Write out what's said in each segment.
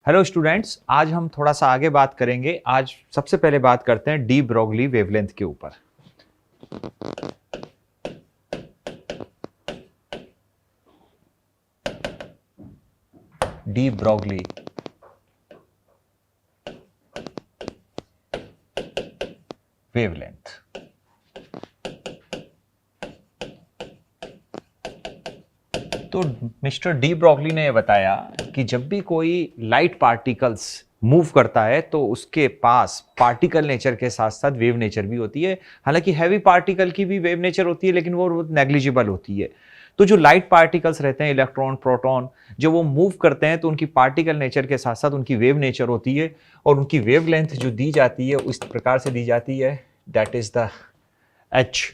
Hello students, आज हम थोड़ा सा आगे बात करेंगे। आज सबसे पहले बात करते हैं डी ब्रोगली वेवलेंथ के ऊपर। De Broglie wavelength. तो मिस्टर डी ब्रोगली ने बताया कि जब भी कोई लाइट पार्टिकल्स मूव करता है तो उसके पास पार्टिकल नेचर के साथ साथ वेव नेचर भी होती है। हालांकि हैवी पार्टिकल की भी वेव नेचर होती है, लेकिन वो नेग्लिजिबल होती है। तो जो लाइट पार्टिकल्स रहते हैं, इलेक्ट्रॉन, प्रोटॉन, जब वो मूव करते हैं तो उनकी पार्टिकल नेचर के साथ साथ उनकी वेव नेचर होती है, और उनकी वेव लेंथ जो दी जाती है उस प्रकार से दी जाती है, that is the H,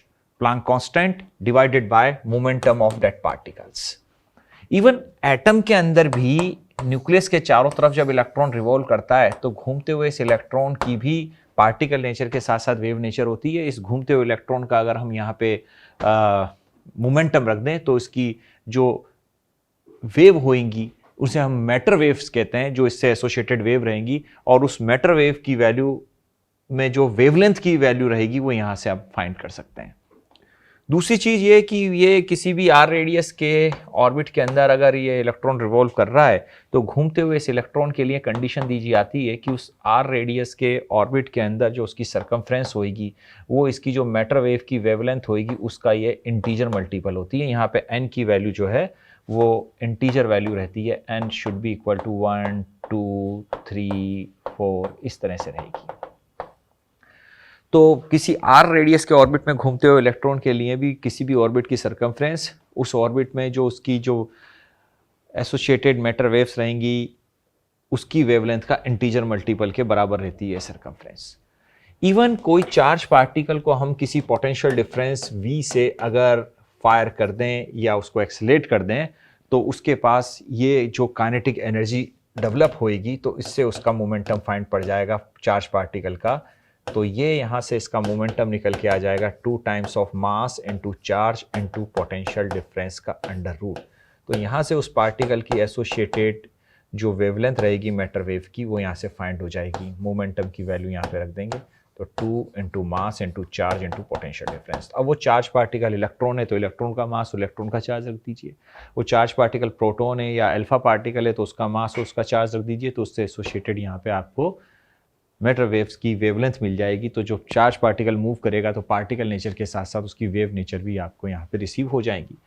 Planck constant divided by momentum of that particles. Even atom के अंदर भी न्यूक्लियस के चारों तरफ जब इलेक्ट्रॉन रिवॉल्व करता है तो घूमते हुए इस इलेक्ट्रॉन की भी पार्टिकल नेचर के साथ साथ वेव नेचर होती है। इस घूमते हुए इलेक्ट्रॉन का अगर हम यहाँ पे मोमेंटम रख दें तो इसकी जो वेव होएंगी उसे हम मैटर वेव्स कहते हैं, जो इससे एसोसिएटेड वेव रहेंगी, और उस मैटर वेव की वैल्यू में जो वेवलेंथ की वैल्यू रहेगी वो यहाँ से आप फाइंड कर सकते हैं। दूसरी चीज ये कि ये किसी भी आर रेडियस के ऑर्बिट के अंदर अगर ये इलेक्ट्रॉन रिवॉल्व कर रहा है तो घूमते हुए इस इलेक्ट्रॉन के लिए कंडीशन दी जाती है कि उस आर रेडियस के ऑर्बिट के अंदर जो उसकी सरकमफ्रेंस होगी वो इसकी जो मैटर वेव की वेवलेंथ होगी उसका ये इंटीजर मल्टीपल होती है। यहाँ पे n की वैल्यू जो है वो इंटीजर वैल्यू रहती है, n should be equal to 1 2 3 4 इस तरह से रहेगी। तो किसी आर रेडियस के ऑर्बिट में घूमते हुए इलेक्ट्रॉन के लिए भी किसी भी ऑर्बिट की सरकमफ्रेंस उस ऑर्बिट में जो उसकी जो एसोसिएटेड मैटर वेव्स रहेंगी उसकी वेवलेंथ का इंटीजर मल्टीपल के बराबर रहती है सरकमफ्रेंस। इवन कोई चार्ज पार्टिकल को हम किसी पोटेंशियल डिफरेंस v से अगर फायर कर दें या उसको एक्सीलरेट कर दें तो उसके पास ये जो काइनेटिक एनर्जी डेवलप होएगी तो इससे उसका मोमेंटम फाइंड पड़ जाएगा चार्ज पार्टिकल का। तो ये यहाँ से इसका मोमेंटम निकल के आ जाएगा 2 times of mass into charge into potential difference का अंडर रूट। तो यहाँ से उस पार्टिकल की एसोसिएटेड जो वेवलेंथ रहेगी मैटर वेव की वो यहाँ से फाइंड हो जाएगी। मोमेंटम की वैल्यू यहाँ पे रख देंगे तो 2 into mass into charge into potential difference. अब वो चार्ज पार्टिकल इलेक्ट्रॉन है तो इलेक्ट्रॉन का मास इलेक्ट्रॉन का चार्ज रख दीजिए। वो चार्ज पार्टिकल प्रोटॉन है या अल्फा पार्टिकल है तो उसका मास उसका चार्ज रख दीजिए। तो उससे एसोसिएटेड यहाँ पे आपको मैटर वेव्स की वेवलेंथ मिल जाएगी। तो जो चार्ज पार्टिकल मूव करेगा तो पार्टिकल नेचर के साथ साथ उसकी वेव नेचर भी आपको यहाँ पे रिसीव हो जाएगी।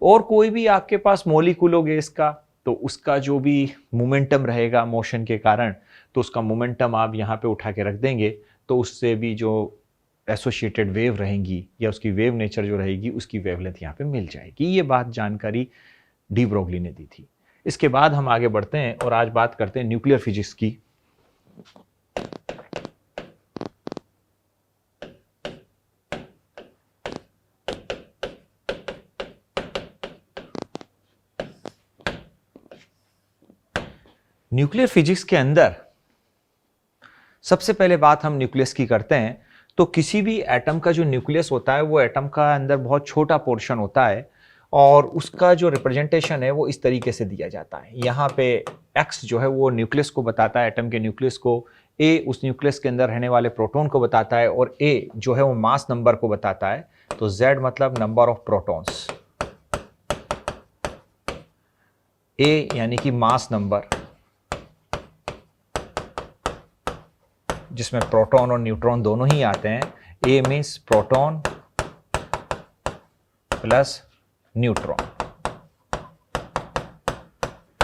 और कोई भी आपके पास मॉलिक्यूल हो गैस का तो उसका जो भी मोमेंटम रहेगा मोशन के कारण तो उसका मोमेंटम आप यहाँ पे उठा के रख देंगे तो उससे भी जो एसोसिएटेड वेव रहेंगी या उसकी वेव नेचर जो रहेगी उसकी वेवलेंथ यहाँ पे मिल जाएगी। ये बात जानकारी डी ब्रोगली ने दी थी। इसके बाद हम आगे बढ़ते हैं और आज बात करते हैं न्यूक्लियर फिजिक्स की। न्यूक्लियर फिजिक्स के अंदर सबसे पहले बात हम न्यूक्लियस की करते हैं। तो किसी भी एटम का जो न्यूक्लियस होता है वो एटम का अंदर बहुत छोटा पोर्शन होता है और उसका जो रिप्रेजेंटेशन है वो इस तरीके से दिया जाता है। यहाँ पे x जो है वो न्यूक्लियस को बताता है, एटम के न्यूक्लियस को, a उस न्यूक्लियस के अंदर रहने वाले प्रोटॉन को बताता है और a जो है वो मास नंबर को बताता है। तो z मतलब नंबर ऑफ प्रोटॉन्स, a यानी कि मास नंबर जिसमें प्रोटॉन और न्यूट्रॉन दोनों ही आते हैं। A means proton plus neutron.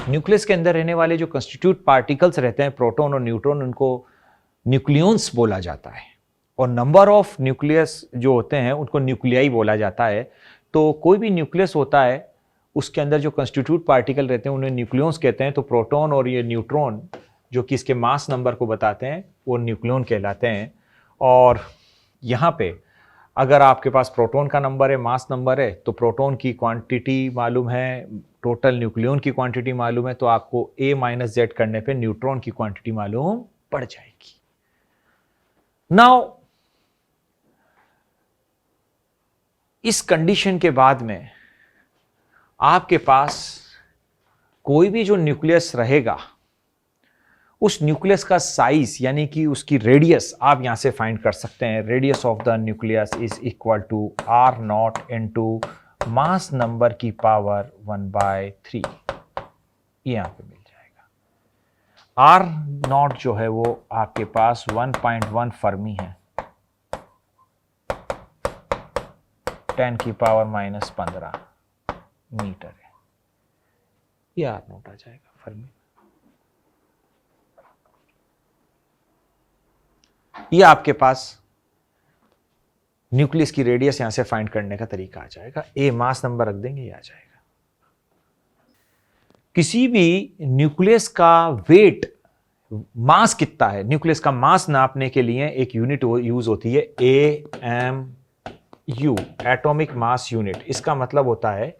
Nucleus के अंदर रहने वाले जो कंस्टिट्यूट पार्टिकल्स रहते हैं प्रोटॉन और न्यूट्रॉन, उनको न्यूक्लियॉन्स बोला जाता है। और नंबर ऑफ न्यूक्लियस जो होते हैं उनको न्यूक्लियाई बोला जाता है। तो कोई भी न्यूक्लियस होता है उसके अंदर जो कंस्टिट्यूट पार्टिकल रहते हैं उन्हें न्यूक्लियॉन्स कहते हैं। तो प्रोटॉन और ये न्यूट्रॉन जो कि इसके मास नंबर को बताते हैं वो न्यूक्लियॉन कहलाते हैं। और यहाँ पे अगर आपके पास प्रोटॉन का नंबर है, मास नंबर है, तो प्रोटॉन की क्वांटिटी मालूम है, टोटल न्यूक्लियॉन की क्वांटिटी मालूम है, तो आपको a माइनस जेड करने पे न्यूट्रॉन की क्वांटिटी मालूम पड़ जाएगी। नाउ इस कंडीशन के बाद में आपके पास कोई भी जो न्यूक्लियस रहेगा उस न्यूक्लियस का साइज यानी कि उसकी रेडियस आप यहां से फाइंड कर सकते हैं। Radius of the nucleus is equal to R not into mass number की पावर 1/3, ये यहां पे मिल जाएगा। आर नॉट जो है वो आपके पास 1.1 फर्मी है, 10 की पावर -15 मीटर है, ये आर नॉट आ जाएगा फर्मी। ये आपके पास न्यूक्लियस की रेडियस यहां से फाइंड करने का तरीका आ जाएगा। ए मास नंबर रख देंगे, ये आ जाएगा। किसी भी न्यूक्लियस का वेट, मास कितना है, न्यूक्लियस का मास नापने के लिए एक यूनिट यूज होती है AMU, एटॉमिक मास यूनिट। इसका मतलब होता है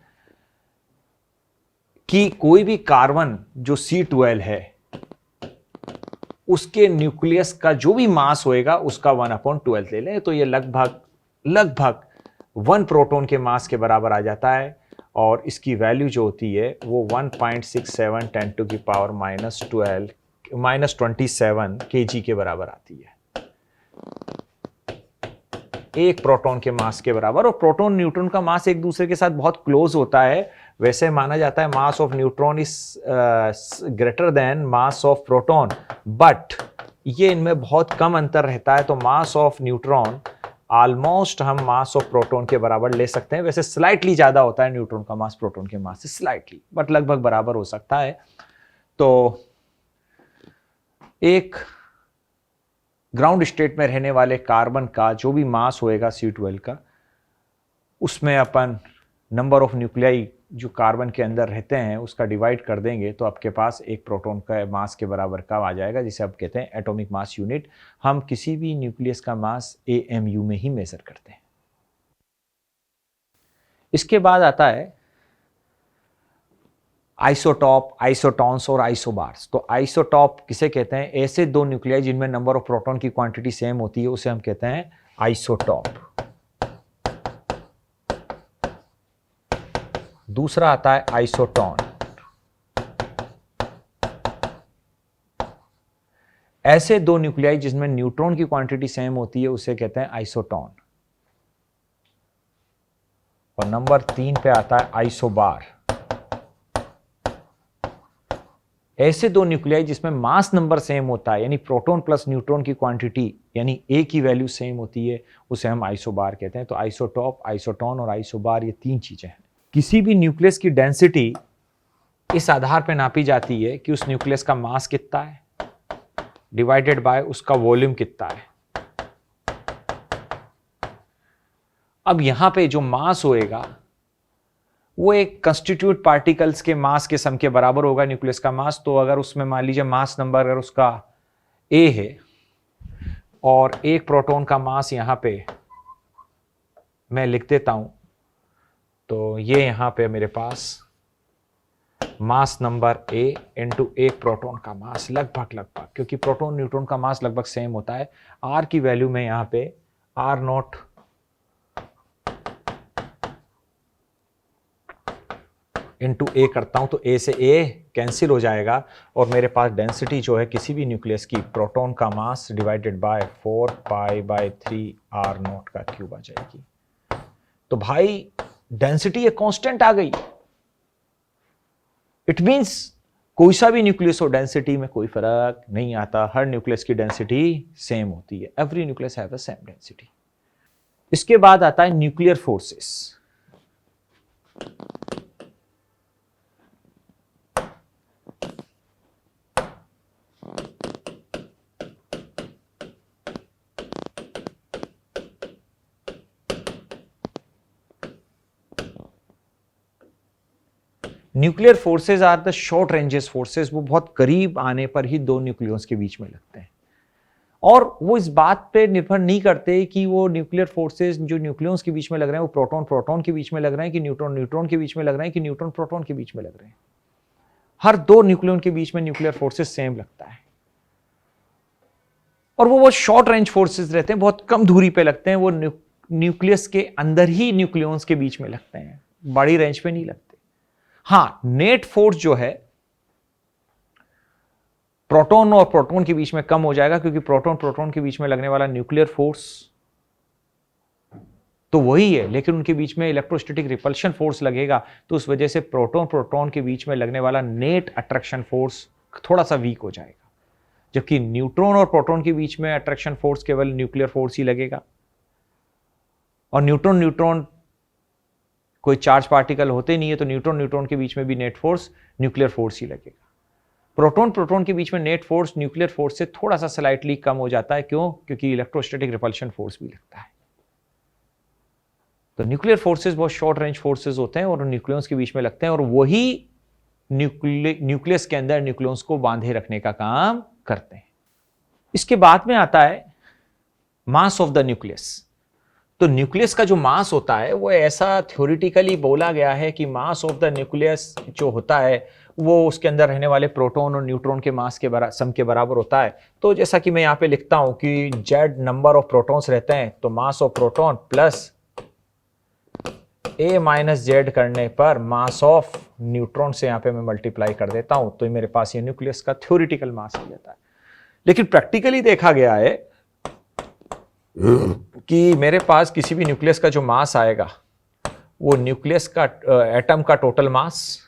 कि कोई भी कार्बन जो C12 है उसके न्यूक्लियस का जो भी मास होएगा उसका 1/12 ले लें, तो ये लगभग 1 प्रोटॉन के मास के बराबर आ जाता है। और इसकी वैल्यू जो होती है वो 1.67 10⁻12 -27 kg के बराबर आती है, एक प्रोटॉन के मास के बराबर। और प्रोटॉन न्यूट्रॉन का मास एक दूसरे के साथ बहुत क्लोज होता है। वैसे माना जाता है mass of neutron is greater then mass of proton, but ये इनमें बहुत कम अंतर रहता है। तो मास ऑफ न्यूट्रॉन ऑलमोस्ट हम मास ऑफ प्रोटॉन के बराबर ले सकते हैं। वैसे स्लाइटली ज्यादा होता है न्यूट्रॉन का मास प्रोटॉन के मास से, स्लाइटली, बट लगभग बराबर हो सकता है। तो एक ग्राउंड स्टेट में रहने वाले कार्बन का जो भी मास होएगा C12 का, उसमें अपन नंबर ऑफ न्यूक्लियाई जो कार्बन के अंदर रहते हैं उसका डिवाइड कर देंगे, तो आपके पास एक प्रोटॉन का मास के बराबर का आ जाएगा, जिसे आप कहते हैं एटॉमिक मास यूनिट। हम किसी भी न्यूक्लियस का मास AMU में ही मेजर करते हैं। इसके बाद आता है आइसोटॉप, आइसोटॉन्स और आइसोबार्स। तो आइसोटॉप किसे कहते हैं? ऐसे दो न्यूक्लियाई जिनमें नंबर ऑफ प्रोटॉन की क्वांटिटी सेम होती है, उसे हम कहते हैं आइसोटॉप। दूसरा आता है आइसोटॉन। ऐसे दो न्यूक्लियाई जिसमें न्यूट्रॉन की क्वांटिटी सेम होती है उसे कहते हैं आइसोटॉन। और नंबर 3 पे आता है आइसोबार। ऐसे दो न्यूक्लियाई जिसमें मास नंबर सेम होता है, यानी प्रोटॉन प्लस न्यूट्रॉन की क्वांटिटी यानी ए की वैल्यू सेम होती है, उसे हम आइसोबार कहते हैं। तो आइसोटॉप, आइसोटॉन और आइसोबार, ये 3 चीजें हैं। किसी भी न्यूक्लियस की डेंसिटी इस आधार पर नापी जाती है कि उस न्यूक्लियस का मास कितना है डिवाइडेड बाय उसका वॉल्यूम कितना है। अब यहां पे जो मास होएगा वो एक कंस्टिट्यूट पार्टिकल्स के मास के सम के बराबर होगा, न्यूक्लियस का मास। तो अगर उसमें मान लीजिए मास नंबर अगर उसका A है और एक प्रोटॉन का मास यहां पे मैं लिख देता हूं, तो ये यहां पे मेरे पास मास नंबर A इंटू एक प्रोटॉन का मास, लगभग क्योंकि प्रोटॉन न्यूट्रॉन का मास लगभग सेम होता है। R की वैल्यू में यहां पे R0 इंटू A करता हूं, तो A से A कैंसिल हो जाएगा और मेरे पास डेंसिटी जो है किसी भी न्यूक्लियस की, प्रोटॉन का मास डिवाइडेड बाय 4π/3 R0 का क्यूब आ जाएगी। तो भाई डेंसिटी एक कांस्टेंट आ गई। इट मींस कोई सा भी न्यूक्लियस हो, डेंसिटी में कोई फर्क नहीं आता, हर न्यूक्लियस की डेंसिटी सेम होती है। Every nucleus have the same density. इसके बाद आता है nuclear forces. Nuclear forces are the short ranges forces. वो बहुत करीब आने पर ही दो न्यूक्लियस के बीच में लगते हैं, और वो इस बात पे निर्भर नहीं करते कि वो न्यूक्लियर फोर्सेस जो न्यूक्लियस के बीच में लग रहे हैं वो प्रोटॉन प्रोटॉन के बीच में लग रहे हैं कि न्यूट्रॉन न्यूट्रॉन के बीच में लग रहे हैं कि न्यूट्रॉन प्रोटॉन के बीच में लग रहे हैं। हर दो न्यूक्लियन के बीच में न्यूक्लियर फोर्सेस सेम लगता है, और वो बहुत शॉर्ट रेंज फोर्सेस रहते हैं, बहुत कम दूरी पे लगते हैं। वो न्यूक्लियस के अंदर ही न्यूक्लियंस के बीच में लगते हैं, बड़ी रेंज पे नहीं लगते। हाँ, नेट फोर्स जो है प्रोटॉन और प्रोटॉन के बीच में कम हो जाएगा, क्योंकि प्रोटॉन प्रोटॉन के बीच में लगने वाला न्यूक्लियर फोर्स तो वही है, लेकिन उनके बीच में इलेक्ट्रोस्टैटिक रिपल्शन फोर्स लगेगा, तो उस वजह से प्रोटॉन प्रोटॉन के बीच में लगने वाला नेट अट्रैक्शन फोर्स थोड़ा सा वीक हो जाएगा। जबकि न्यूट्रॉन और प्रोटॉन के बीच में अट्रैक्शन फोर्स केवल न्यूक्लियर फोर्स ही लगेगा, और न्यूट्रॉन न्यूट्रॉन कोई चार्ज पार्टिकल होते नहीं है, तो न्यूट्रॉन न्यूट्रॉन के बीच में भी नेट फोर्स न्यूक्लियर फोर्स ही लगेगा। प्रोटॉन प्रोटॉन के बीच में नेट फोर्स न्यूक्लियर फोर्स से थोड़ा सा स्लाइटली कम हो जाता है। क्यों? क्योंकि इलेक्ट्रोस्टैटिक रिपल्शन फोर्स भी लगता है। तो न्यूक्लियर फोर्सेस बहुत शॉर्ट रेंज फोर्सेस होते हैं और न्यूक्लियस के बीच में लगते हैं, और वही न्यूक्लियस के अंदर न्यूक्लियस को बांधे रखने का काम करते हैं। इसके बाद में आता है मास ऑफ द न्यूक्लियस। तो न्यूक्लियस का जो मास होता है वो ऐसा थ्योरेटिकली बोला गया है कि मास ऑफ द न्यूक्लियस जो होता है वो उसके अंदर रहने वाले प्रोटॉन और न्यूट्रॉन के मास के सम के बराबर होता है। तो जैसा कि मैं यहाँ पे लिखता हूं कि जेड नंबर ऑफ प्रोटॉन्स रहते हैं, तो mass of proton plus A minus Z करने पर मास ऑफ न्यूट्रॉन से यहाँ पे मैं मल्टीप्लाई कर देता हूं, तो मेरे पास ये न्यूक्लियस का थ्योरेटिकल मास आ जाता है। लेकिन प्रैक्टिकली देखा गया है कि मेरे पास किसी भी न्यूक्लियस का जो मास आएगा वो न्यूक्लियस का एटम का टोटल मास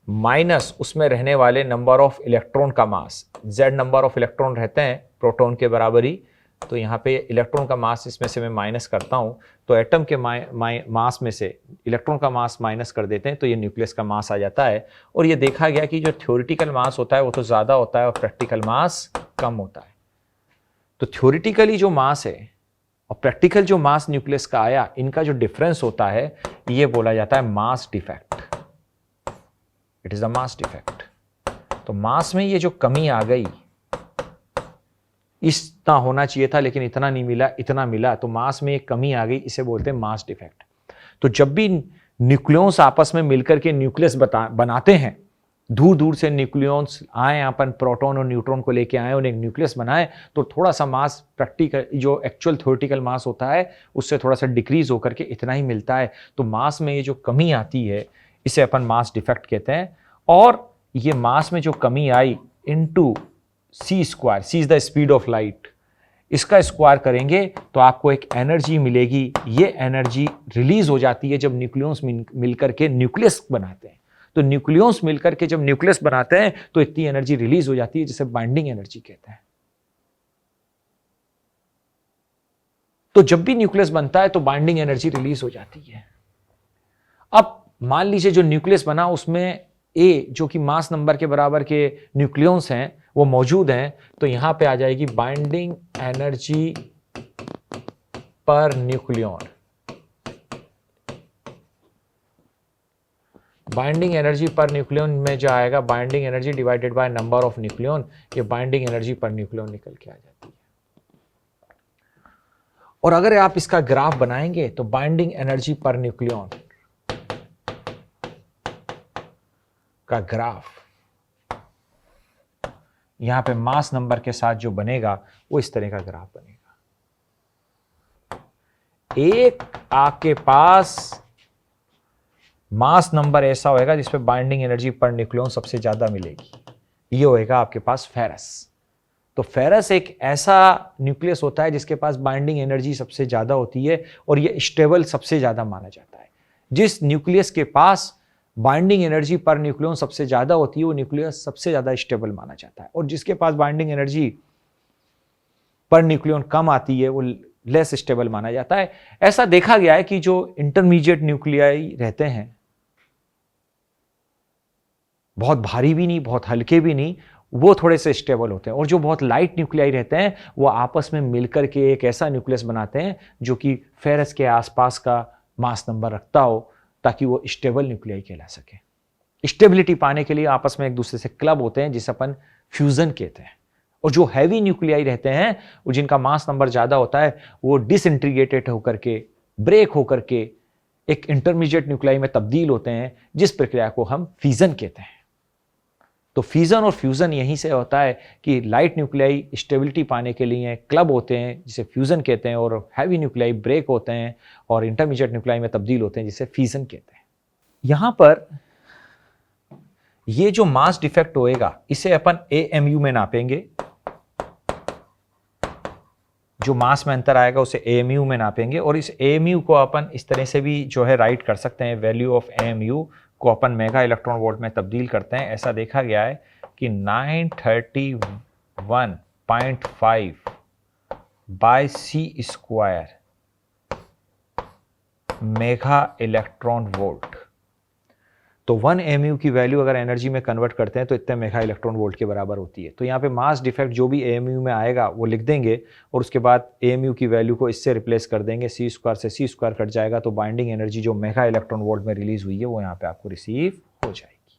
माइनस उसमें रहने वाले नंबर ऑफ इलेक्ट्रॉन का मास। जेड नंबर ऑफ इलेक्ट्रॉन रहते हैं प्रोटॉन के बराबर ही, तो यहाँ पे इलेक्ट्रॉन का मास इसमें से मैं माइनस करता हूँ, तो एटम के मास में से इलेक्ट्रॉन का मास माइनस कर देते हैं, तो ये न्यूक्लियस का मास आ जाता है। और ये देखा गया कि जो थ्योरेटिकल मास होता है वो तो ज़्यादा होता है और प्रैक्टिकल मास कम होता है। तो थ्योरेटिकली जो मास है और प्रैक्टिकल जो मास न्यूक्लियस का आया, इनका जो डिफरेंस होता है ये बोला जाता है mass defect. It is the mass defect. तो मास में ये जो कमी आ गई, इतना होना चाहिए था लेकिन इतना नहीं मिला, इतना मिला, तो मास में एक कमी आ गई, इसे बोलते हैं मास डिफेक्ट। तो जब भी न्यूक्लियस आपस में मिलकर के न्यूक्लियस बनाते हैं, दूर दूर से न्यूक्लियस आए, अपन प्रोटॉन और न्यूट्रॉन को लेके आए और एक न्यूक्लियस बनाए, तो थोड़ा सा मास प्रैक्टिकल जो एक्चुअल थ्योरेटिकल मास होता है उससे थोड़ा सा डिक्रीज होकर के इतना ही मिलता है। तो मास में ये जो कमी आती है इसे अपन मास डिफेक्ट कहते हैं। और ये मास में जो कमी आई into C square, C is the speed of light, इसका स्क्वायर करेंगे तो आपको एक एनर्जी मिलेगी। ये एनर्जी रिलीज हो जाती है जब न्यूक्लियस मिलकर के न्यूक्लियस बनाते हैं। तो न्यूक्लियस मिलकर के जब न्यूक्लियस बनाते हैं तो इतनी एनर्जी रिलीज हो जाती है, जिसे बाइंडिंग एनर्जी कहते हैं। तो जब भी न्यूक्लियस बनता है तो बाइंडिंग एनर्जी रिलीज हो जाती है। अब मान लीजिए जो न्यूक्लियस बना उसमें ए जो कि मास नंबर के बराबर के न्यूक्लियस हैं वो मौजूद हैं, तो यहां पे आ जाएगी binding energy per nucleon. Binding energy per nucleon में जो आएगा binding energy divided by number of nucleon, ये बाइंडिंग एनर्जी पर न्यूक्लियन निकल के आ जाती है। और अगर आप इसका ग्राफ बनाएंगे तो बाइंडिंग एनर्जी पर न्यूक्लियन का ग्राफ यहां पे मास नंबर के साथ जो बनेगा वो इस तरह का ग्राफ बनेगा। एक आपके पास मास नंबर ऐसा होएगा जिसपे बाइंडिंग एनर्जी पर न्यूक्लियन सबसे ज्यादा मिलेगी, ये होएगा आपके पास फेरस। तो फेरस एक ऐसा न्यूक्लियस होता है जिसके पास बाइंडिंग एनर्जी सबसे ज्यादा होती है और ये स्टेबल सबसे ज्यादा माना जाता है। जिस न्यूक्लियस के पास बाइंडिंग एनर्जी पर न्यूक्लियन सबसे ज्यादा होती है वो न्यूक्लियस सबसे ज्यादा स्टेबल माना जाता है, और जिसके पास बाइंडिंग एनर्जी पर न्यूक्लियन कम आती है वो लेस स्टेबल माना जाता है। ऐसा देखा गया है कि जो इंटरमीडिएट न्यूक्लियाई रहते हैं, बहुत भारी भी नहीं बहुत हल्के भी नहीं, वो थोड़े से स्टेबल होते हैं, और जो बहुत लाइट न्यूक्लियाई रहते हैं वो आपस में मिलकर के एक ऐसा न्यूक्लियस बनाते हैं जो कि फेरस के आसपास का मास नंबर रखता हो, ताकि वो स्टेबल न्यूक्लियाई कहला सके। स्टेबिलिटी पाने के लिए आपस में एक दूसरे से क्लब होते हैं जिसे अपन फ्यूजन कहते हैं। और जो हैवी न्यूक्लियाई रहते हैं वो जिनका मास नंबर ज्यादा होता है वो डिसइंटीग्रेटेड होकर के ब्रेक होकर के एक इंटरमीडिएट न्यूक्लियाई में तब्दील होते हैं, जिस प्रक्रिया को हम फिजन कहते हैं। तो फिजन और फ्यूजन यहीं से होता है कि लाइट न्यूक्लियाई स्टेबिलिटी पाने के लिए क्लब होते हैं जिसे फ्यूजन कहते हैं, और हैवी न्यूक्लियाई ब्रेक होते हैं और इंटरमीडिएट न्यूक्लियाई में तब्दील होते हैं जिसे फिजन कहते हैं। यहां पर ये जो मास डिफेक्ट होएगा इसे अपन AMU में नापेंगे, जो मास में अंतर आएगा उसे AMU में नापेंगे, और इस AMU को अपन इस तरह से भी जो है राइट कर सकते हैं, वैल्यू ऑफ AMU को अपन मेगा इलेक्ट्रॉन वोल्ट में तब्दील करते हैं। ऐसा देखा गया है कि 931.5 by C square mega electron volt. तो 1 AMU की वैल्यू अगर एनर्जी में कन्वर्ट करते हैं तो इतने मेगा इलेक्ट्रॉन वोल्ट के बराबर होती है। तो यहाँ पे मास डिफेक्ट जो भी AMU में आएगा वो लिख देंगे, और उसके बाद AMU की वैल्यू को इससे रिप्लेस कर देंगे, C स्क्वायर से C स्क्वायर कट जाएगा, तो बाइंडिंग एनर्जी जो मेगा इलेक्ट्रॉन वोल्ट में रिलीज हुई है वो यहाँ पे आपको रिसीव हो जाएगी।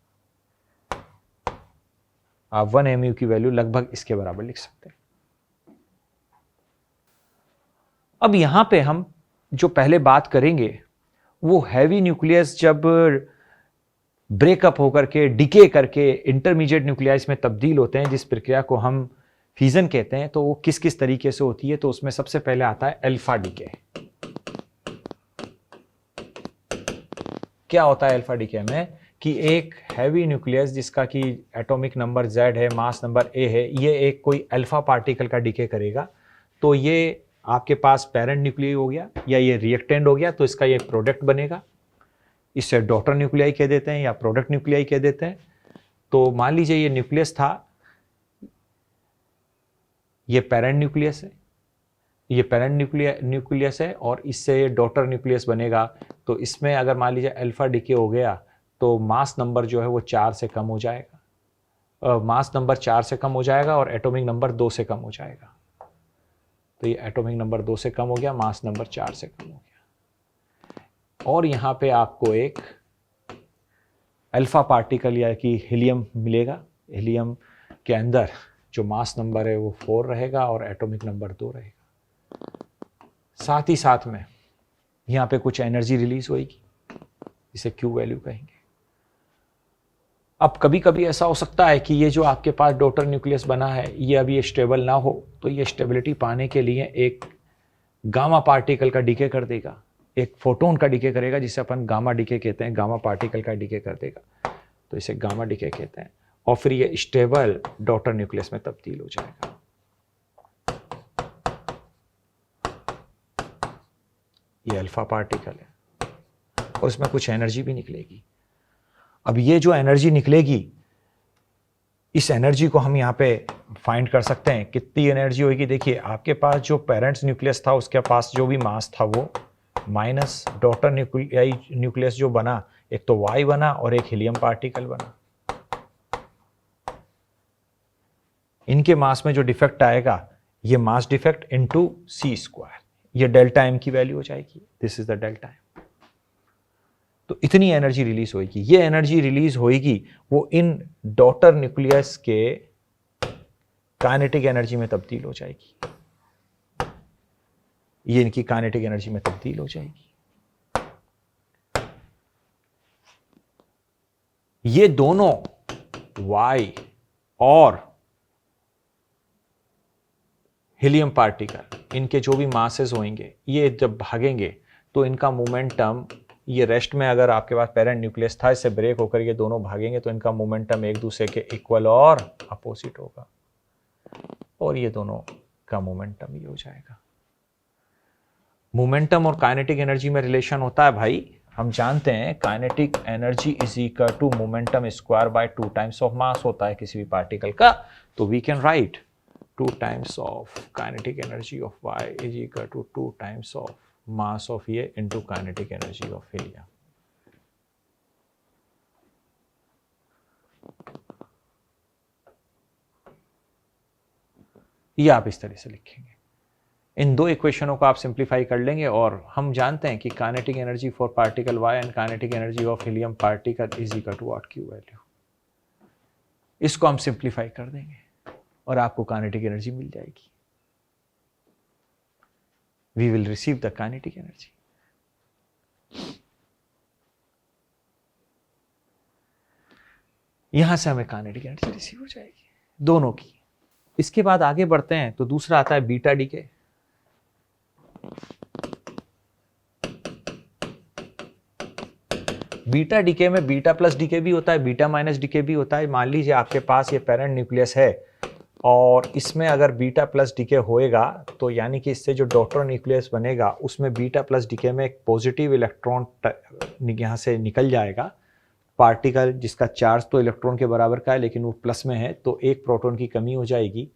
आप 1 AMU की वैल्यू लगभग इसके बराबर लिख सकते हैं। अब यहां पे हम जो पहले बात करेंगे वो हैवी न्यूक्लियस जब ब्रेकअप होकर के डिके करके इंटरमीडिएट न्यूक्लियस में तब्दील होते हैं, जिस प्रक्रिया को हम फ्यूजन कहते हैं, तो वो किस किस तरीके से होती है। तो उसमें सबसे पहले आता है अल्फा डीके। क्या होता है अल्फा डीके में कि एक हैवी न्यूक्लियस जिसका कि एटॉमिक नंबर Z है, मास नंबर A है, ये एक कोई अल्फा पार्टिकल का डीके करेगा, तो ये आपके पास पेरेंट न्यूक्लियाई हो गया या ये रिएक्टेंट हो गया, तो इसका ये प्रोडक्ट बनेगा। इसे डॉटर न्यूक्लियाई कह देते हैं या प्रोडक्ट न्यूक्लियाई कह देते हैं। तो मान लीजिए ये न्यूक्लियस था, ये पेरेंट न्यूक्लियस है, ये पेरेंट न्यूक्लियस है, और इससे डॉटर न्यूक्लियस बनेगा। तो इसमें अगर मान लीजिए अल्फा डीके हो गया तो मास नंबर जो है वो 4 से कम हो जाएगा, मास नंबर 4 से कम हो जाएगा और एटॉमिक नंबर 2 से कम हो जाएगा। तो ये एटॉमिक नंबर 2 से कम हो गया, मास नंबर 4 से कम हो गया, और यहां पे आपको एक अल्फा पार्टिकल या कि हीलियम मिलेगा। हीलियम के अंदर जो मास नंबर है वो 4 रहेगा और एटॉमिक नंबर 2 रहेगा। साथ ही साथ में यहां पे कुछ एनर्जी रिलीज होगी, इसे Q वैल्यू कहेंगे। अब कभी कभी ऐसा हो सकता है कि ये जो आपके पास डॉटर न्यूक्लियस बना है ये अभी स्टेबल ना हो, तो ये स्टेबिलिटी पाने के लिए एक गामा पार्टिकल का डीके कर देगा, एक फोटोन का डीके करेगा, जिसे अपन गामा डीके कहते हैं। गामा पार्टिकल का डीके कर देगा, तो इसे गामा डीके कहते हैं, और फिर ये स्टेबल डॉटर न्यूक्लियस में तब्दील हो जाएगा। ये अल्फा पार्टिकल है और इसमें कुछ एनर्जी भी निकलेगी। अब ये जो एनर्जी निकलेगी, इस एनर्जी को हम यहाँ पे फाइंड कर सकते हैं। कितनी एनर्जी होगी, देखिए आपके पास जो पेरेंट्स न्यूक्लियस था उसके पास जो भी मास था वो माइनस डॉटर न्यूक्लियस जो बना, एक तो Y बना और एक हीलियम पार्टिकल बना। इनके मास में जो डिफेक्ट आएगा ये mass defect into C square, ये डेल्टा M की वैल्यू हो जाएगी। This is the delta M। तो इतनी एनर्जी रिलीज होगी। ये एनर्जी रिलीज होगी वो इन डॉटर न्यूक्लियस के काइनेटिक एनर्जी में तब्दील हो जाएगी, ये इनकी काइनेटिक एनर्जी में तब्दील हो जाएगी। ये दोनों Y और हीलियम पार्टिकल, इनके जो भी मासेस होंगे, ये जब भागेंगे तो इनका मोमेंटम, ये रेस्ट में अगर आपके पास पेरेंट न्यूक्लियस था, इससे ब्रेक होकर ये दोनों भागेंगे तो इनका मोमेंटम एक दूसरे के इक्वल और अपोजिट होगा, और ये दोनों का मोमेंटम ये हो जाएगा। मोमेंटम और काइनेटिक एनर्जी में रिलेशन होता है भाई, हम जानते हैं kinetic energy is equal to momentum square by 2 times of mass होता है किसी भी पार्टिकल का। तो we can write 2 times of kinetic energy of Y is equal to 2 times of mass of ये into kinetic energy of helium. ये आप इस तरह से लिखेंगे। इन दो इक्वेशनों को आप सिंप्लीफाई कर लेंगे, और हम जानते हैं कि kinetic energy for particle Y and kinetic energy of helium particle is equal to what Q value. इसको हम सिंप्लीफाई कर देंगे और आपको काइनेटिक एनर्जी मिल जाएगी। We will receive the kinetic energy. यहां से हमें काइनेटिक एनर्जी रिसीव हो जाएगी दोनों की। इसके बाद आगे बढ़ते हैं तो दूसरा आता है बीटा डीके। बीटा डीके में बीटा प्लस डीके भी होता है, बीटा माइनस डीके भी होता है। मान लीजिए आपके पास ये पेरेंट न्यूक्लियस है और इसमें अगर बीटा प्लस डीके होएगा तो यानी कि इससे जो डॉटर न्यूक्लियस बनेगा उसमें बीटा प्लस डीके में एक पॉजिटिव इलेक्ट्रॉन यहाँ से निकल जाएगा, पार्टिकल जिसका चार्ज तो इलेक्ट्रॉन के बराबर का है लेकिन वो प्लस में है, तो एक प्रोटॉन की कमी हो जाएगी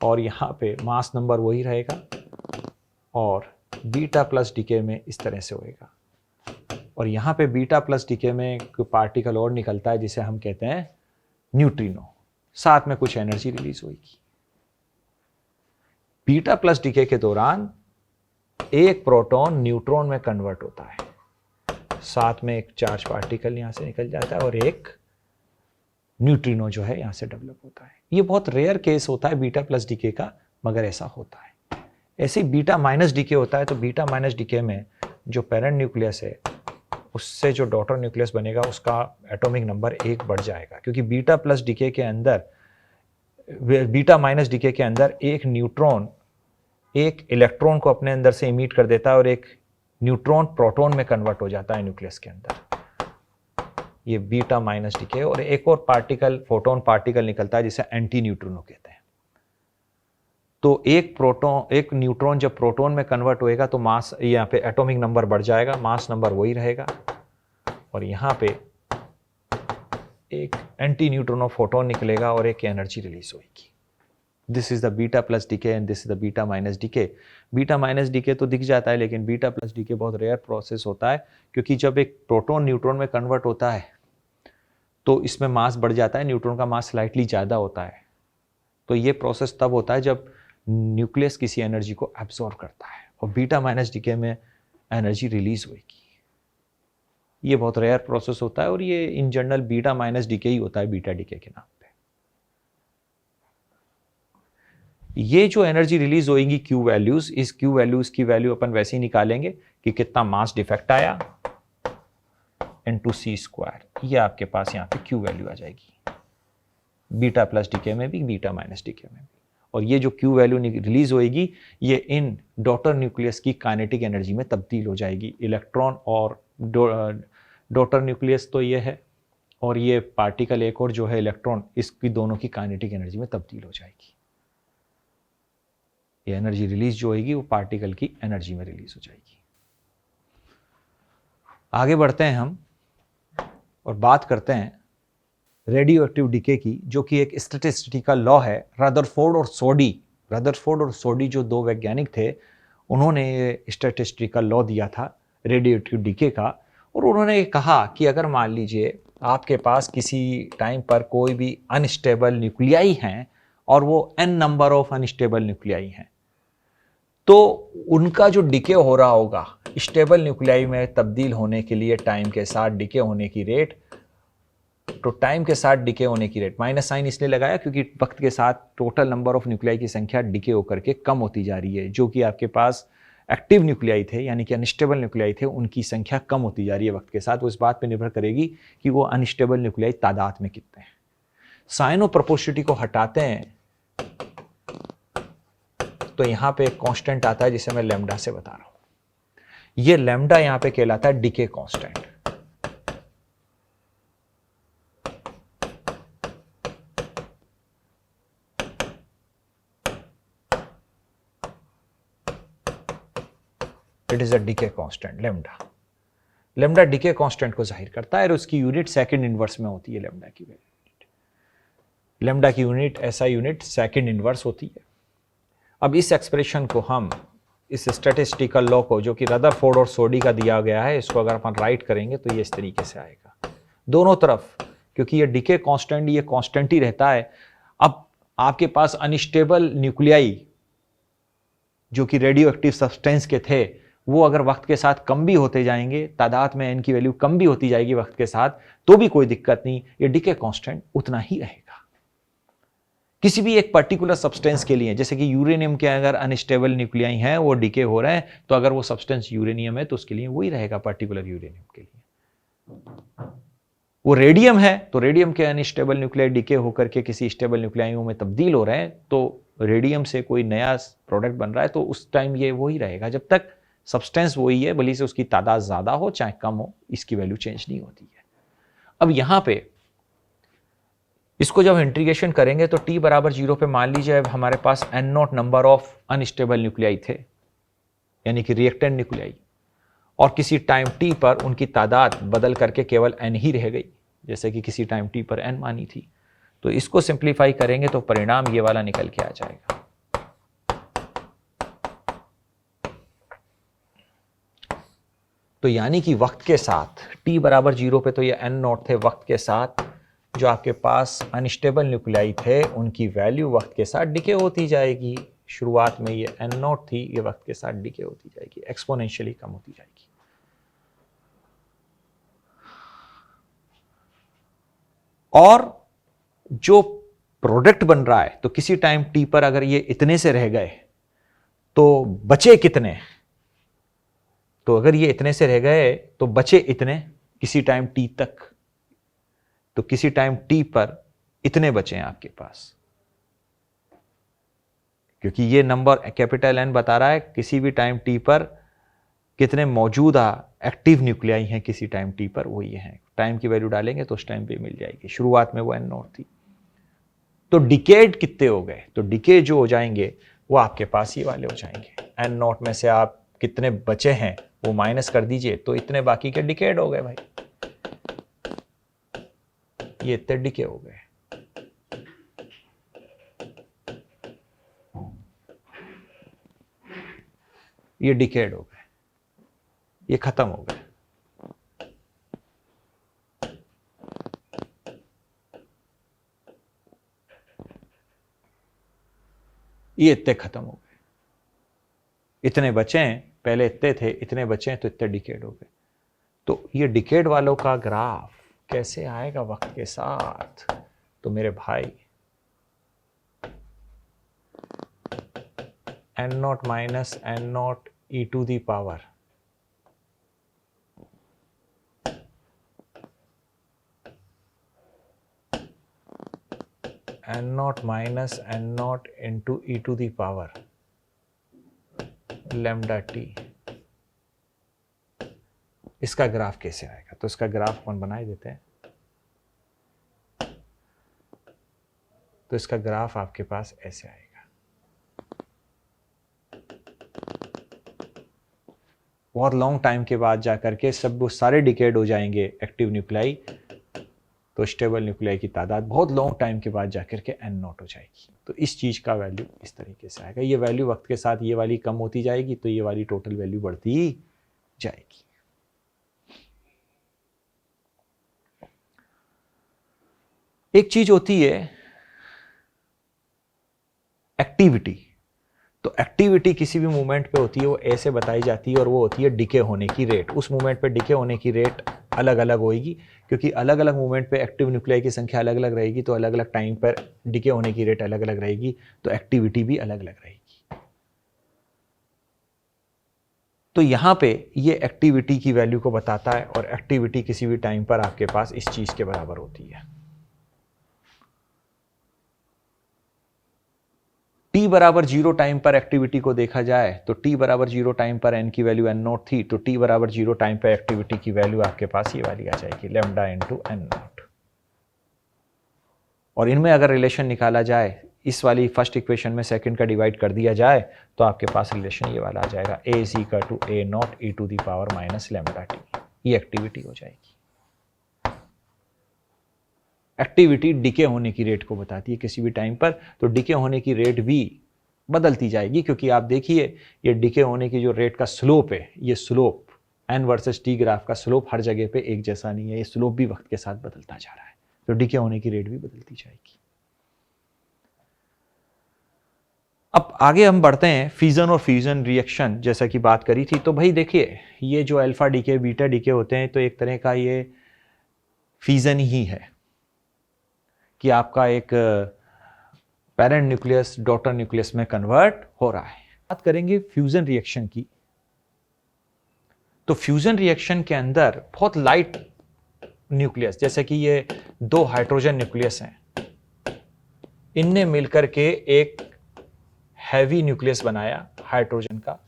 और यहाँ पे मास नंबर वही रहेगा और बीटा प्लस डीके में इस तरह से होएगा। और यहाँ पे बीटा प्लस डीके में एक पार्टिकल और निकलता है जिसे हम कहते हैं न्यूट्रिनो, साथ में कुछ एनर्जी रिलीज होगी। बीटा प्लस डीके के दौरान एक प्रोटॉन न्यूट्रॉन में कन्वर्ट होता है, साथ में एक चार्ज पार्टिकल यहां से निकल जाता है और एक न्यूट्रिनो जो है यहां से डेवलप होता है। ये बहुत रेयर केस होता है बीटा प्लस डीके का, मगर ऐसा होता है। ऐसे ही बीटा माइनस डीके होता है, तो बीटा माइनस डीके में जो पेरेंट न्यूक्लियस है उससे जो डॉटर न्यूक्लियस बनेगा उसका एटॉमिक नंबर 1 बढ़ जाएगा, क्योंकि बीटा प्लस डीके के अंदर, बीटा माइनस डीके के अंदर एक न्यूट्रॉन एक इलेक्ट्रॉन को अपने अंदर से इमिट कर देता है और एक न्यूट्रॉन प्रोटॉन में कन्वर्ट हो जाता है न्यूक्लियस के अंदर। ये बीटा माइनस डीके। और एक और पार्टिकल, फोटोन पार्टिकल निकलता है जिसे एंटी न्यूट्रिनो कहते हैं। तो एक न्यूट्रॉन जब प्रोटॉन में कन्वर्ट होएगा तो मास, यहाँ पे एटॉमिक नंबर बढ़ जाएगा, मास नंबर वही रहेगा और यहाँ पे एक एंटी न्यूट्रिनो फोटोन निकलेगा और एक एनर्जी रिलीज होगी। This is the beta plus decay and this is the beta minus decay. Beta minus decay तो दिख जाता है लेकिन बीटा प्लस डीके बहुत रेयर प्रोसेस होता है, क्योंकि जब एक प्रोटॉन न्यूट्रॉन में कन्वर्ट होता है तो इसमें मास बढ़ जाता है, न्यूट्रॉन का मास स्लाइटली ज़्यादा होता है। तो ये प्रोसेस तब होता है जब न्यूक्लियस किसी एनर्जी को एब्जॉर्ब करता है और बीटा माइनस डीके में एनर्जी रिलीज होगी। ये बहुत रेयर प्रोसेस होता है और ये in general beta minus decay ही होता है बीटा डीके के नाम पे। ये जो एनर्जी रिलीज होगी क्यू वैल्यूज, इस क्यू वैल्यूज की वैल्यू अपन वैसे ही निकालेंगे कि कितना मास डिफेक्ट आया इनटू सी स्क्वायर। ये आपके पास यहाँ पे क्यू वैल्यू आ जाएगी, बीटा प्लस डीके में भी, बीटा माइनस डीके में भी। और ये जो क्यू वैल्यू रिलीज होएगी ये इन डॉटर न्यूक्लियस की काइनेटिक एनर्जी में तब्दील हो जाएगी। इलेक्ट्रॉन और डॉटर न्यूक्लियस तो ये है और ये पार्टिकल एक और जो है इलेक्ट्रॉन, इसकी दोनों की काइनेटिक एनर्जी में तब्दील हो जाएगी। ये एनर्जी रिलीज जो होगी वो पार्टिकल की एनर्जी में रिलीज हो जाएगी। आगे बढ़ते हैं हम और बात करते हैं रेडियो एक्टिव डीके की, जो कि एक स्टैटिस्टिकल लॉ है। रदरफोर्ड और सोडी जो दो वैज्ञानिक थे, उन्होंने ये स्टैटिस्टिकल लॉ दिया था रेडियो एक्टिव डीके का। और उन्होंने कहा कि अगर मान लीजिए आपके पास किसी टाइम पर कोई भी अनस्टेबल न्यूक्लियाई हैं और वो n number of unstable nuclei हैं, तो उनका जो डीके हो रहा होगा स्टेबल न्यूक्लियाई में तब्दील होने के लिए टाइम के साथ डीके होने की रेट, तो टाइम के साथ डीके होने की रेट, माइनस साइन इसलिए लगाया क्योंकि वक्त के साथ टोटल नंबर ऑफ न्यूक्लियाई की संख्या डीके होकर के कम होती जा रही है। जो कि आपके पास एक्टिव न्यूक्लियाई थे यानी कि अनस्टेबल न्यूक्लियाई थे, उनकी संख्या कम होती जा रही है वक्त के साथ। वो इस बात पे निर्भर करेगी कि वो अनस्टेबल न्यूक्लियाई तादाद में कितने हैं। साइन ऑफ प्रोपोर्शनलिटी को हटाते हैं तो यहां पे एक कांस्टेंट आता है जिसे मैं लैम्डा से बता रहा हूं। ये लैम्डा यहां पे कहलाता है decay constant. It is a decay constant lambda. Lambda decay constant को जाहिर करता है और उसकी यूनिट सेकंड इनवर्स में होती है। लैम्डा की यूनिट, लैम्डा की यूनिट ऐसा यूनिट सेकंड इनवर्स होती है। अब इस एक्सप्रेशन को हम, इस स्टैटिस्टिकल लॉ को जो कि रदरफोर्ड और सोडी का दिया गया है, इसको अगर अपन राइट करेंगे तो ये इस तरीके से आएगा दोनों तरफ, क्योंकि ये डीके कांस्टेंट ये कांस्टेंट ही रहता है। अब आपके पास अनस्टेबल न्यूक्लियाई जो कि रेडियो एक्टिव सब्सटेंस के थे, वो अगर वक्त के साथ कम भी होते जाएंगे, तादाद में n की वैल्यू कम भी होती जाएगी वक्त के साथ, तो भी कोई दिक्कत नहीं, ये डीके कांस्टेंट उतना ही रहेगा। किसी भी एक पर्टिकुलर सब्सटेंस के लिए, जैसे कि यूरेनियम के अगर अनस्टेबल न्यूक्लियाई हैं, वो डीके हो रहे हैं, तो अगर वो सब्सटेंस यूरेनियम है तो उसके लिए वही रहेगा पर्टिकुलर यूरेनियम के लिए। वो रेडियम है तो रेडियम के अनस्टेबल न्यूक्लियाई डीके होकर के किसी स्टेबल न्यूक्लियाइयों में तब्दील हो रहे हैं, तो रेडियम से कोई नया प्रोडक्ट बन रहा है तो उस टाइम ये वही रहेगा जब तक सब्सटेंस वही है, भले से उसकी तादाद ज़्यादा हो चाहे कम हो, इसकी वैल्यू चेंज नहीं होती है। अब यहाँ पे इसको जब इंटीग्रेशन करेंगे तो t बराबर 0 पे मान लीजिए अब हमारे पास n0 number of unstable nuclei थे, यानी कि रिएक्टेंट न्यूक्लियाई, और किसी टाइम t पर उनकी तादाद बदल करके केवल n ही रह गई, जैसे कि किसी टाइम t पर n मानी थी। तो इसको सिंप्लीफाई करेंगे तो परिणाम ये वाला निकल के आ जाएगा। तो यानी कि वक्त के साथ t बराबर 0 पे तो ये n0 थे, वक्त के साथ जो आपके पास अनस्टेबल न्यूक्लियाई थे उनकी वैल्यू वक्त के साथ डिके होती जाएगी। शुरुआत में ये n0 थी, ये वक्त के साथ डिके होती जाएगी, एक्सपोनेंशियली कम होती जाएगी। और जो प्रोडक्ट बन रहा है, तो किसी टाइम t पर अगर ये इतने से रह गए तो बचे कितने, तो अगर ये इतने से रह गए तो बचे इतने किसी टाइम t तक, तो किसी टाइम t पर इतने बचे हैं आपके पास, क्योंकि ये नंबर कैपिटल N बता रहा है किसी भी टाइम t पर कितने मौजूदा एक्टिव न्यूक्लियाई हैं किसी टाइम t पर, वो ये हैं। टाइम की वैल्यू डालेंगे तो उस टाइम पे मिल जाएगी। शुरुआत में वो n0 थी, तो डिकेड कितने हो गए, तो डिके जो हो जाएंगे वो आपके पास ये वाले हो जाएंगे। n0 में से आप कितने बचे हैं वो माइनस कर दीजिए, तो इतने बाकी के डिकेड हो गए भाई, ये इतने डिके हो गए। ये डिकेड हो गए, ये खत्म हो गए। ये इतने खत्म हो गए, इतने बचे हैं, पहले इतने थे, इतने बचे हैं, तो इतने डिकेड हो गए। तो ये डिकेड वालों का ग्राफ कैसे आएगा वक्त के साथ, तो मेरे भाई n0 minus n0 e to the power n0 minus n0 into e to the power lambda t, इसका ग्राफ कैसे आएगा, तो इसका ग्राफ कौन बना देते हैं। तो इसका ग्राफ आपके पास ऐसे आएगा, बहुत लॉन्ग टाइम के बाद जाकर के सब वो सारे डिकेड हो जाएंगे एक्टिव न्यूक्लियाई, तो स्टेबल न्यूक्लियाई की तादाद बहुत लॉन्ग टाइम के बाद जाकर के n0 हो जाएगी। तो इस चीज का वैल्यू इस तरीके से आएगा। ये वैल्यू वक्त के साथ ये वाली कम होती जाएगी, तो ये वाली टोटल वैल्यू बढ़ती जाएगी। एक चीज होती है एक्टिविटी, तो एक्टिविटी किसी भी मूवमेंट पे होती है वो ऐसे बताई जाती है, और वो होती है डिके होने की रेट। उस मूवमेंट पे डिके होने की रेट अलग अलग होगी, क्योंकि अलग अलग मूवमेंट पे एक्टिव न्यूक्लियाई की संख्या अलग अलग रहेगी, तो अलग अलग टाइम पर डिके होने की रेट अलग अलग रहेगी, तो एक्टिविटी भी अलग अलग रहेगी। तो यहां पे ये एक्टिविटी की वैल्यू को बताता है, और एक्टिविटी किसी भी टाइम पर आपके पास इस चीज के बराबर होती है। t बराबर 0 टाइम पर एक्टिविटी को देखा जाए तो t बराबर 0 टाइम पर n की वैल्यू n0 थी, तो t बराबर 0 टाइम पर एक्टिविटी की वैल्यू आपके पास ये वाली आ जाएगी, लैम्डा इंटू n0। और इनमें अगर रिलेशन निकाला जाए, इस वाली फर्स्ट इक्वेशन में सेकंड का डिवाइड कर दिया जाए, तो आपके पास रिलेशन ये वाला आ जाएगा, a is equal to a0 e to the power minus lambda t। ये एक्टिविटी हो जाएगी। एक्टिविटी डिके होने की रेट को बताती है किसी भी टाइम पर, तो डिके होने की रेट भी बदलती जाएगी, क्योंकि आप देखिए ये डिके होने की जो रेट का स्लोप है, ये slope n versus t graph का स्लोप हर जगह पे एक जैसा नहीं है, ये स्लोप भी वक्त के साथ बदलता जा रहा है, तो डिके होने की रेट भी बदलती जाएगी। अब आगे हम बढ़ते हैं फिजन और फ्यूजन रिएक्शन जैसा कि बात करी थी। तो भाई देखिए ये जो अल्फा डिके बीटा डिके होते हैं, तो एक तरह का ये फिजन ही है कि आपका एक पेरेंट न्यूक्लियस डॉटर न्यूक्लियस में कन्वर्ट हो रहा है। बात करेंगे फ्यूजन रिएक्शन की, तो फ्यूजन रिएक्शन के अंदर बहुत लाइट न्यूक्लियस, जैसे कि ये 2 हाइड्रोजन न्यूक्लियस हैं, इनने मिलकर के एक हैवी न्यूक्लियस बनाया हाइड्रोजन का,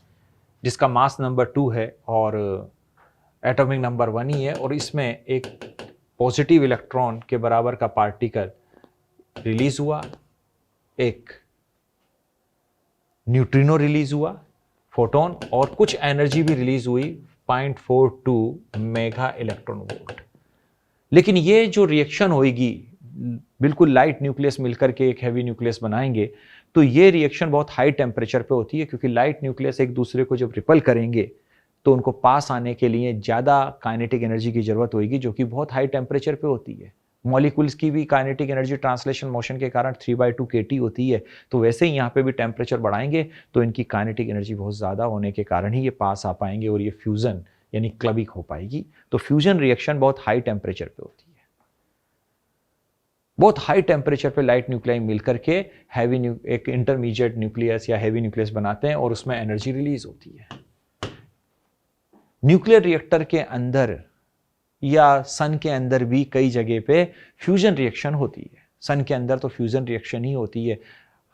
जिसका मास नंबर 2 है और एटॉमिक नंबर 1 ही है, और इसमें एक पॉजिटिव इलेक्ट्रॉन के बराबर का पार्टिकल रिलीज हुआ, एक न्यूट्रिनो रिलीज हुआ, फोटोन, और कुछ एनर्जी भी रिलीज हुई 0.42 मेगा इलेक्ट्रॉन वोल्ट। लेकिन ये जो रिएक्शन होगी, बिल्कुल लाइट न्यूक्लियस मिलकर के एक हैवी न्यूक्लियस बनाएंगे, तो ये रिएक्शन बहुत हाई टेम्परेचर पे होती है, क्योंकि लाइट न्यूक्लियस एक दूसरे को जब रिपल करेंगे तो उनको पास आने के लिए ज़्यादा काइनेटिक एनर्जी की जरूरत होगी, जो कि बहुत हाई टेम्परेचर पे होती है। मॉलिक्यूल्स की भी काइनेटिक एनर्जी ट्रांसलेशन मोशन के कारण 3/2 kT होती है, तो वैसे ही यहाँ पे भी टेम्परेचर बढ़ाएंगे तो इनकी काइनेटिक एनर्जी बहुत ज़्यादा होने के कारण ही ये पास आ पाएंगे और ये फ्यूज़न यानी क्लबिंग हो पाएगी। तो फ्यूजन रिएक्शन बहुत हाई टेम्परेचर पे होती है। बहुत हाई टेम्परेचर पे लाइट न्यूक्लियाई मिलकर के एक इंटरमीडिएट न्यूक्लियस या हैवी न्यूक्लियस बनाते हैं और उसमें एनर्जी रिलीज होती है। न्यूक्लियर रिएक्टर के अंदर या सन के अंदर भी कई जगह पे फ्यूजन रिएक्शन होती है। सन के अंदर तो फ्यूजन रिएक्शन ही होती है,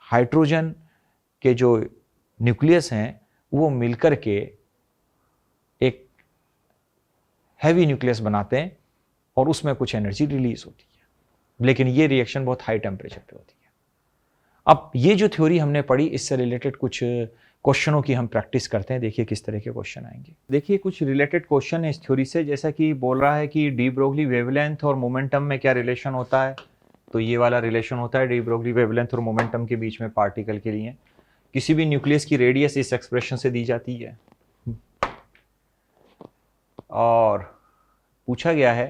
हाइड्रोजन के जो न्यूक्लियस हैं वो मिलकर के एक हैवी न्यूक्लियस बनाते हैं और उसमें कुछ एनर्जी रिलीज होती है, लेकिन ये रिएक्शन बहुत हाई टेम्परेचर पे होती है। अब ये जो थ्योरी हमने पढ़ी, इससे रिलेटेड कुछ क्वेश्चनों की हम प्रैक्टिस करते हैं। देखिए किस तरह के क्वेश्चन आएंगे। देखिए कुछ रिलेटेड क्वेश्चन है इस थ्योरी से, जैसा कि बोल रहा है कि डी ब्रोगली वेवलेंथ और मोमेंटम में क्या रिलेशन होता है। तो ये वाला रिलेशन होता है डी ब्रोगली वेवलेंथ और मोमेंटम के बीच में पार्टिकल के लिए। किसी भी न्यूक्लियस की रेडियस इस एक्सप्रेशन से दी जाती है। और पूछा गया है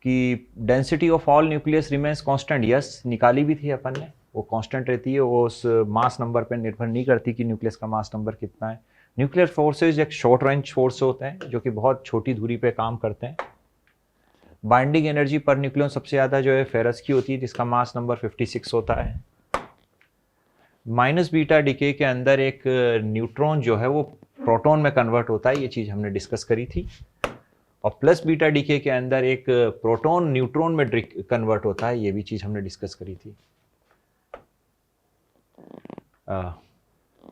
कि density of all nucleus remains constant. Yes, निकाली भी थी अपन ने, वो कांस्टेंट रहती है, वो उस मास नंबर पर निर्भर नहीं करती कि न्यूक्लियस का मास नंबर कितना है। न्यूक्लियर फोर्सेज एक शॉर्ट रेंज फोर्स होते हैं जो कि बहुत छोटी दूरी पे काम करते हैं। बाइंडिंग एनर्जी पर न्यूक्लियन सबसे ज़्यादा जो है फेरस की होती है, जिसका मास नंबर 56 होता है। माइनस बीटा डिके के अंदर एक न्यूट्रॉन जो है वो प्रोटॉन में कन्वर्ट होता है, ये चीज़ हमने डिस्कस करी थी। और प्लस बीटा डीके के अंदर एक प्रोटॉन न्यूट्रॉन में कन्वर्ट होता है, ये भी चीज़ हमने डिस्कस करी थी।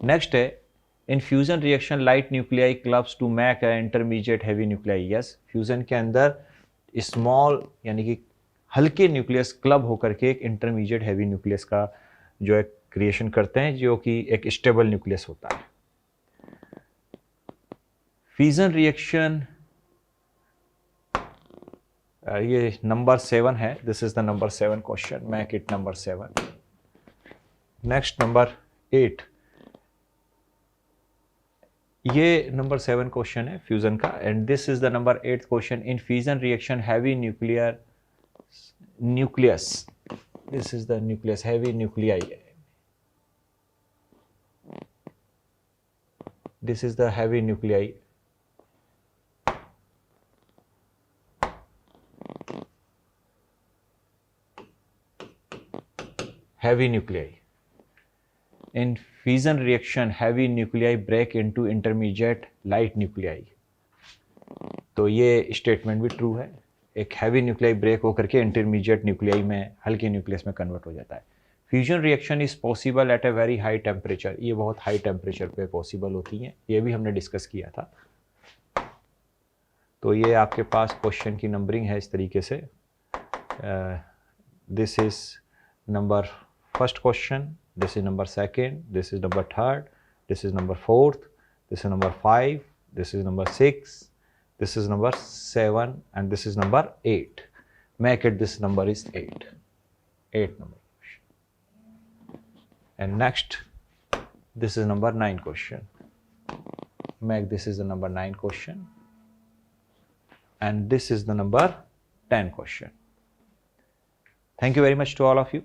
नेक्स्ट है in fusion reaction light nuclei clubs to make a intermediate heavy nuclei. Yes, fusion के अंदर स्मॉल यानी कि हल्के न्यूक्लियस क्लब होकर के एक इंटरमीडिएट हैवी न्यूक्लियस का जो है क्रिएशन करते हैं, जो कि एक स्टेबल न्यूक्लियस होता है। फ्यूजन रिएक्शन ये नंबर 7 है। This is the number 7 question, make it number 7। Next number 8, ये नंबर 7 क्वेश्चन है फ्यूजन का, and this is the number 8 question. In fusion reaction heavy nucleus, this is the nucleus, heavy nuclei, this is the heavy nuclei. Heavy nuclei. In fission reaction, heavy nuclei break into intermediate light nuclei. तो ये statement भी true है। एक heavy nuclei break होकर के intermediate nuclei में, हल्के nucleus में कन्वर्ट हो जाता है। Fusion reaction is possible at a very high temperature. ये बहुत हाई टेम्परेचर पे पॉसिबल होती हैं, ये भी हमने डिस्कस किया था। तो ये आपके पास क्वेश्चन की नंबरिंग है इस तरीके से। This is number first question, this is number 2nd, this is number 3rd, this is number 4th, this is number 5, this is number 6, this is number 7, and this is number 8. Make it this number is 8. 8 number question. And next, this is number 9 question. Make this is the number 9 question. And this is the number 10 question. Thank you very much to all of you.